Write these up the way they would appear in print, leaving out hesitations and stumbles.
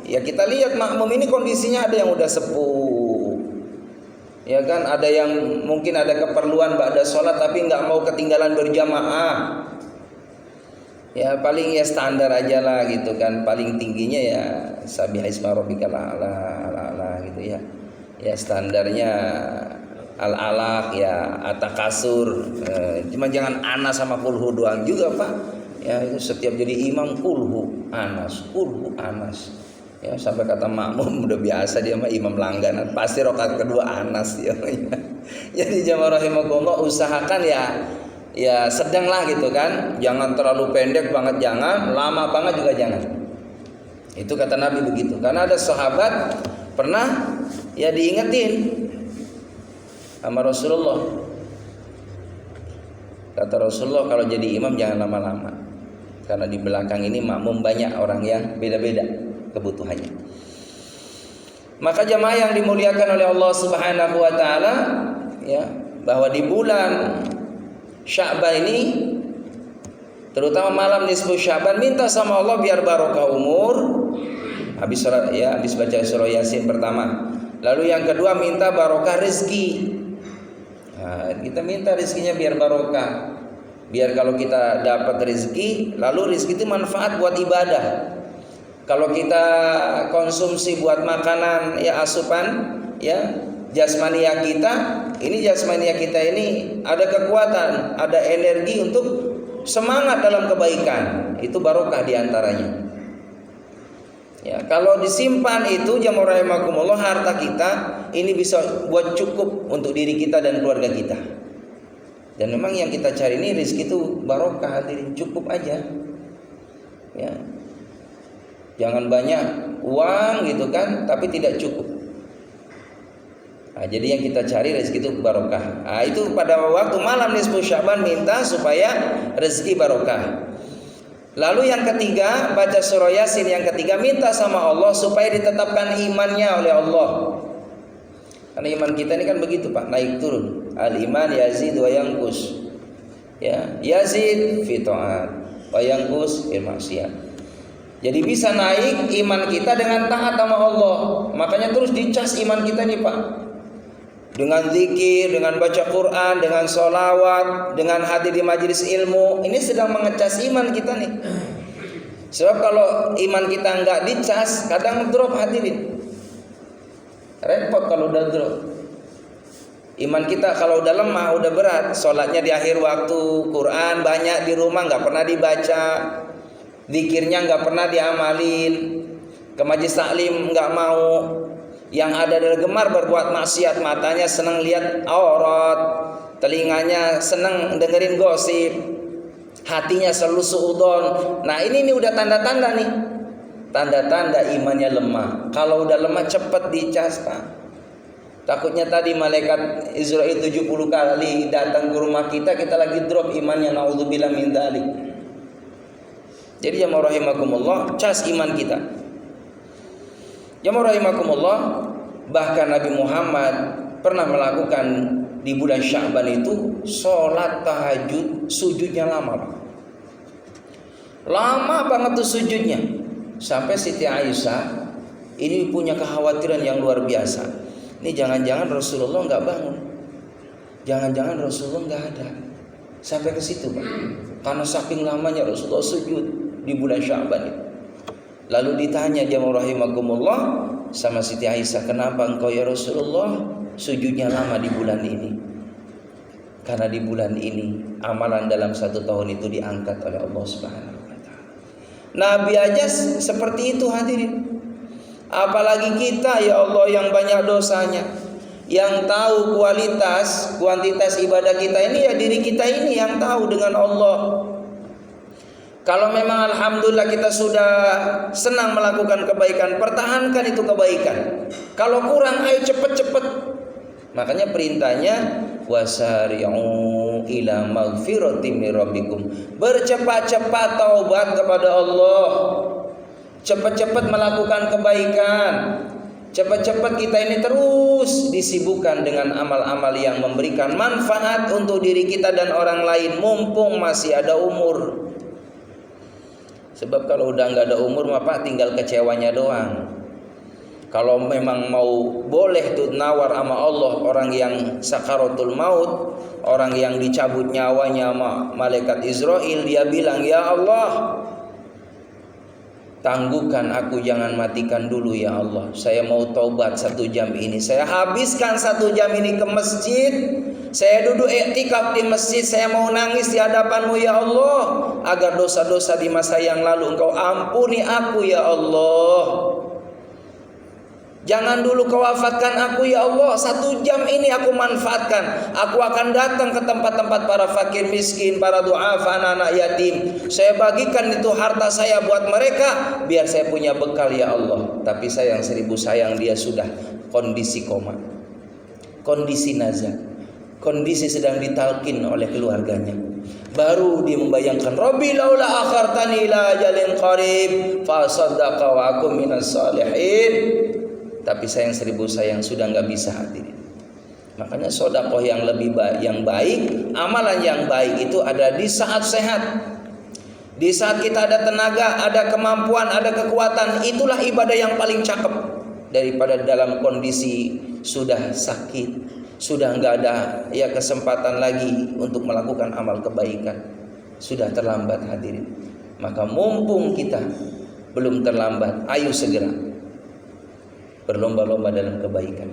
Ya kita lihat makmum ini kondisinya ada yang udah sepuh, ya kan, ada yang mungkin ada keperluan ba'da sholat tapi nggak mau ketinggalan berjamaah. Ya paling ya standar aja lah gitu kan, paling tingginya ya Sabbihisma rabbikal a'la gitu ya. Ya standarnya al-alaq ya atakasur, cuma jangan anas sama kulhu doang juga Pak. Ya itu setiap jadi imam kulhu anas. Ya sampai kata makmum udah biasa dia mah imam langganan, pasti rakaat kedua anas ya. Jadi jamaah rahimakumullah, usahakan ya sedang lah gitu kan, jangan terlalu pendek banget, jangan lama banget juga jangan. Itu kata Nabi begitu. Karena ada sahabat pernah ya diingetin sama Rasulullah. Kata Rasulullah, kalau jadi imam jangan lama-lama, karena di belakang ini makmum banyak orang yang beda-beda kebutuhannya. Maka jamaah yang dimuliakan oleh Allah Subhanahu wa taala, ya, bahwa di bulan Sya'ban ini, terutama malam nisfu Sya'ban, minta sama Allah biar barokah umur. Habis baca surah Yasin pertama. Lalu yang kedua minta barokah rezeki. Nah, kita minta rezekinya biar barokah. Biar kalau kita dapat rezeki, lalu rezeki itu manfaat buat ibadah. Kalau kita konsumsi buat makanan ya asupan ya jasmania kita, ini jasmania kita ini ada kekuatan, ada energi untuk semangat dalam kebaikan. Itu barokah diantaranya. Ya, kalau disimpan itu jamaah rahimakumullah, harta kita ini bisa buat cukup untuk diri kita dan keluarga kita. Dan memang yang kita cari ini rezeki itu barokah, hadirin, cukup aja. Ya. Jangan banyak uang gitu kan, tapi tidak cukup. Nah, jadi yang kita cari rezeki itu barokah. Nah, itu pada waktu malam nisfu Sya'ban minta supaya rezeki barokah. Lalu yang ketiga, baca surah Yasin yang ketiga, minta sama Allah supaya ditetapkan imannya oleh Allah. Karena iman kita ini kan begitu Pak, naik turun. Al-iman yazid wa yanqus. Ya, yazid fi ta'at wa yanqus fil maksiyat. Jadi bisa naik iman kita dengan taat sama Allah. Makanya terus dicas iman kita nih Pak, dengan zikir, dengan baca Quran, dengan sholawat, dengan hadir di majelis ilmu. Ini sedang mengecas iman kita nih. Sebab kalau iman kita nggak dicas, kadang drop, hadirin. Repot kalau udah drop. Iman kita kalau udah lemah, udah berat. Sholatnya di akhir waktu, Quran banyak di rumah nggak pernah dibaca, zikirnya nggak pernah diamalin, ke majelis taklim nggak mau. Yang ada adalah gemar berbuat maksiat, matanya senang lihat aurat, telinganya senang dengerin gosip, hatinya selalu suudon. Nah ini udah tanda-tanda nih, tanda-tanda imannya lemah. Kalau udah lemah cepat dicas Pak. Takutnya tadi malaikat Israel 70 kali datang ke rumah kita lagi drop imannya, naudzubillah min dzalik. Jadi ya rahimakumullah, cas iman kita. Ya rahimakumullah, bahkan Nabi Muhammad pernah melakukan di bulan Sya'ban itu sholat tahajud, sujudnya lama. Lama banget tuh sujudnya. Sampai Siti Aisyah ini punya kekhawatiran yang luar biasa. Ini jangan-jangan Rasulullah nggak bangun, jangan-jangan Rasulullah nggak ada. Sampai ke situ Pak. Karena saking lamanya Rasulullah sujud di bulan Sya'ban itu. Lalu ditanya jamaah rahimakumullah sama Siti Aisyah, kenapa engkau ya Rasulullah sujudnya lama di bulan ini? Karena di bulan ini amalan dalam 1 tahun itu diangkat oleh Allah Subhanahu wa taala. Nabi aja seperti itu hadirin. Apalagi kita ya Allah yang banyak dosanya, yang tahu kuantitas ibadah kita ini ya diri kita ini yang tahu dengan Allah. Kalau memang alhamdulillah kita sudah senang melakukan kebaikan, pertahankan itu kebaikan. Kalau kurang, ayo cepet-cepet. Makanya perintahnya wasari'u ila maghfiratin min rabbikum. Bercepat-cepat taubat kepada Allah. Cepat-cepat melakukan kebaikan. Cepat-cepat kita ini terus disibukkan dengan amal-amal yang memberikan manfaat untuk diri kita dan orang lain mumpung masih ada umur. Sebab kalau udah nggak ada umur mah Pak, tinggal kecewanya doang. Kalau memang mau boleh tuh nawar sama Allah, orang yang sakaratul maut, orang yang dicabut nyawanya sama malaikat Israel, dia bilang, ya Allah, tangguhkan aku, jangan matikan dulu ya Allah. Saya mau taubat 1 jam ini. Saya habiskan 1 jam ini ke masjid. Saya duduk iktikaf di masjid. Saya mau nangis di hadapan-Mu ya Allah, agar dosa-dosa di masa yang lalu Engkau ampuni aku ya Allah. Jangan dulu Kau wafatkan aku ya Allah. 1 jam ini aku manfaatkan. Aku akan datang ke tempat-tempat para fakir miskin, para du'afa, anak-anak yatim. Saya bagikan itu harta saya buat mereka, biar saya punya bekal ya Allah. Tapi sayang 1000 sayang, dia sudah kondisi koma, kondisi nazar, kondisi sedang ditalkin oleh keluarganya. Baru dia membayangkan, Rabbi laula akhartani ila ajalin qarib fa saddaqa wa akum minas salihin. Tapi sayang 1000 sayang sudah nggak bisa hadirin. Makanya sedekah yang lebih baik, yang baik, amalan yang baik itu ada di saat sehat. Di saat kita ada tenaga, ada kemampuan, ada kekuatan, itulah ibadah yang paling cakep daripada dalam kondisi sudah sakit, sudah nggak ada ya kesempatan lagi untuk melakukan amal kebaikan, sudah terlambat hadirin. Maka mumpung kita belum terlambat, ayo segera berlomba-lomba dalam kebaikan.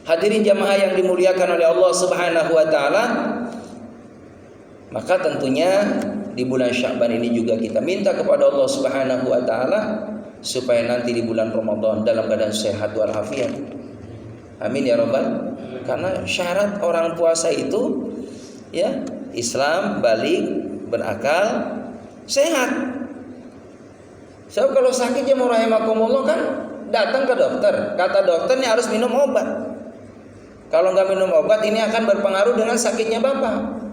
Hadirin jamaah yang dimuliakan oleh Allah Subhanahu wa taala, maka tentunya di bulan Sya'ban ini juga kita minta kepada Allah Subhanahu wa taala supaya nanti di bulan Ramadan dalam keadaan sehat walafiat. Amin ya rabbal. Karena syarat orang puasa itu ya Islam, balik, berakal, sehat. Sebab kalau sakit ya rahimakumullah kan datang ke dokter, kata dokter ini harus minum obat. Kalau nggak minum obat ini akan berpengaruh dengan sakitnya bapak.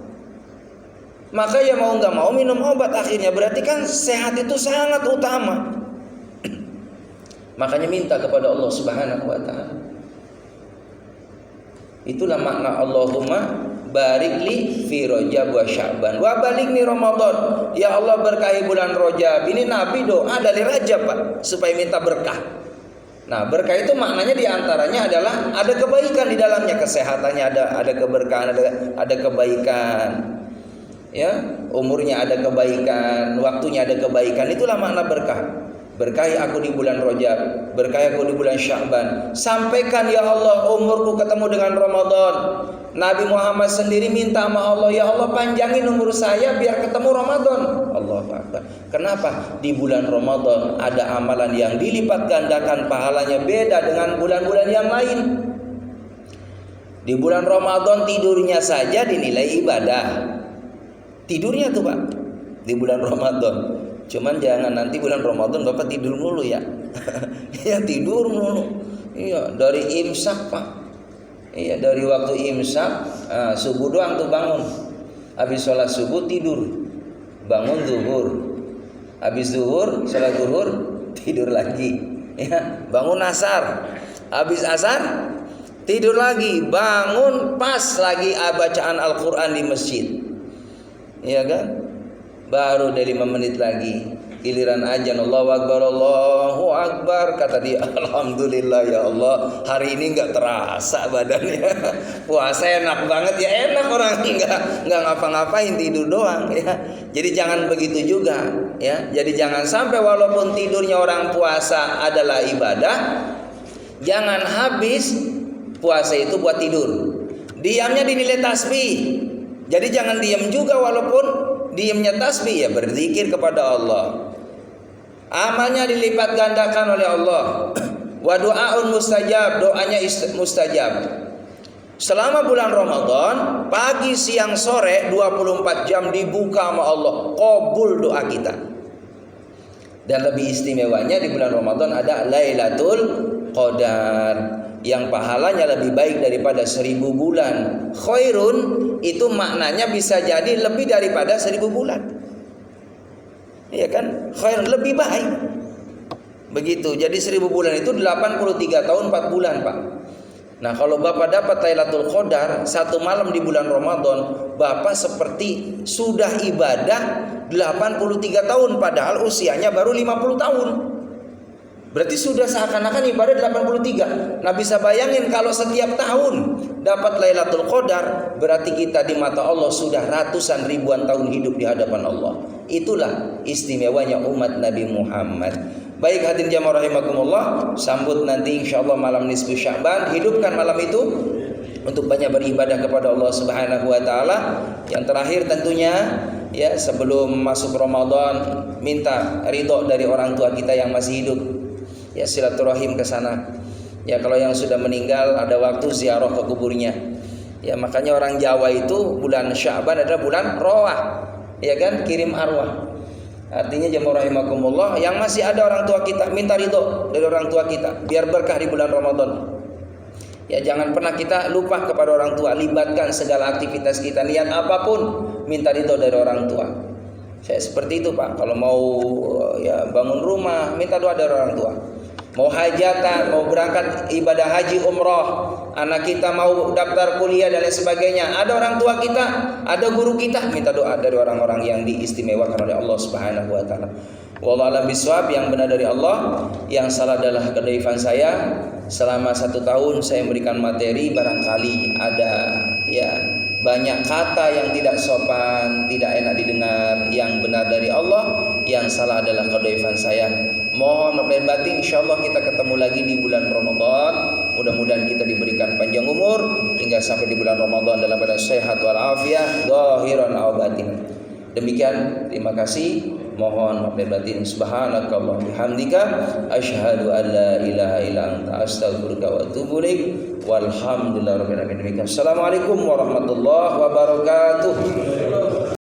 Maka ya mau nggak mau minum obat akhirnya, berarti kan sehat itu sangat utama. Makanya minta kepada Allah Subhanahu wa taala. Itulah makna Allahumma barik li fi Rajab wa Sya'ban wa balighni Ramadan. Ya Allah berkahi bulan Rajab. Ini Nabi doa dari Rajab Pak, supaya minta berkah. Nah, berkah itu maknanya diantaranya adalah ada kebaikan di dalamnya, kesehatannya ada keberkahan, ada kebaikan, ya, umurnya ada kebaikan, waktunya ada kebaikan. Itulah makna berkah. Berkahi aku di bulan Rajab, berkahi aku di bulan Sya'ban. Sampaikan ya Allah umurku ketemu dengan Ramadan. Nabi Muhammad sendiri minta sama Allah, ya Allah panjangin umur saya biar ketemu Ramadan. Allahu Akbar. Kenapa? Di bulan Ramadan ada amalan yang dilipat gandakan pahalanya, beda dengan bulan-bulan yang lain. Di bulan Ramadan tidurnya saja dinilai ibadah. Tidurnya tuh Pak, di bulan Ramadan. Cuman jangan nanti bulan Ramadan Bapak tidur mulu ya. Ya tidur mulu. Iya, dari imsak Pak. Iya, dari waktu imsak subuh doang tuh bangun. Habis sholat subuh tidur. Bangun zuhur. Habis zuhur, sholat zuhur, tidur lagi. Ya, bangun asar. Habis asar, tidur lagi. Bangun pas lagi bacaan Al-Qur'an di masjid. Iya kan? Baru dari 5 menit lagi giliran azan, Allahu Akbar, kata dia, alhamdulillah ya Allah, hari ini nggak terasa badannya. Puasa enak banget ya, enak orang nggak ngapa-ngapain, tidur doang ya. Jadi jangan begitu juga ya. Jadi jangan sampai walaupun tidurnya orang puasa adalah ibadah, jangan habis puasa itu buat tidur. Diamnya dinilai tasbih. Jadi jangan diam juga walaupun diamnya tasbih, ya berzikir kepada Allah. Amalnya dilipat gandakan oleh Allah. Wa du'aun mustajab, doanya mustajab. Selama bulan Ramadan, pagi, siang, sore 24 jam dibuka sama Allah, qabul doa kita. Dan lebih istimewanya di bulan Ramadan ada Lailatul Qadar yang pahalanya lebih baik daripada 1000 bulan. Khairun itu maknanya bisa jadi lebih daripada 1000 bulan. Iya kan? Khairun lebih baik. Begitu. Jadi 1000 bulan itu 83 tahun 4 bulan, Pak. Nah, kalau Bapak dapat Lailatul Qadar 1 malam di bulan Ramadan, Bapak seperti sudah ibadah 83 tahun padahal usianya baru 50 tahun. Berarti sudah seakan-akan ibadah 83. Nah bisa bayangin kalau setiap tahun dapat Lailatul Qadar, berarti kita di mata Allah sudah ratusan ribuan tahun hidup di hadapan Allah. Itulah istimewanya umat Nabi Muhammad. Baik hadirin jamaah rahimakumullah, sambut nanti insyaallah malam nisfu Sya'ban, hidupkan malam itu untuk banyak beribadah kepada Allah Subhanahu wa taala. Yang terakhir tentunya ya sebelum masuk Ramadan minta ridho dari orang tua kita yang masih hidup. Ya silaturahim ke sana. Ya kalau yang sudah meninggal ada waktu ziarah ke kuburnya. Ya makanya orang Jawa itu bulan Sya'ban adalah bulan roah. Ya kan, kirim arwah. Artinya jamaah rahimakumullah, yang masih ada orang tua kita minta ridho dari orang tua kita biar berkah di bulan Ramadan. Ya jangan pernah kita lupa kepada orang tua, libatkan segala aktivitas kita, niat apapun minta ridho dari orang tua. Saya seperti itu Pak, kalau mau ya bangun rumah minta doa dari orang tua. Mau hajatan, mau berangkat ibadah haji umroh, anak kita mau daftar kuliah dan lain sebagainya, ada orang tua kita, ada guru kita, minta doa dari orang-orang yang diistimewakan oleh Allah Subhanahu wa taala. Wallahu a'lam bishawab, yang benar dari Allah, yang salah adalah kedaifan saya. Selama 1 tahun saya memberikan materi, barangkali ada ya banyak kata yang tidak sopan, tidak enak didengar. Yang benar dari Allah, yang salah adalah kedaifan saya. Mohon maaf lahir batin, insyaallah kita ketemu lagi di bulan Ramadan. Mudah-mudahan kita diberikan panjang umur hingga sampai di bulan Ramadan dalam keadaan sehat wal afiah, zahiran aw batin. Demikian, terima kasih. Mohon maaf lahir batin. Subhanakallah bihamdika asyhadu an la ilaha illa anta astaghfiruka wa atubu ilaik. Walhamdulillahirabbil alamin. Assalamualaikum warahmatullahi wabarakatuh.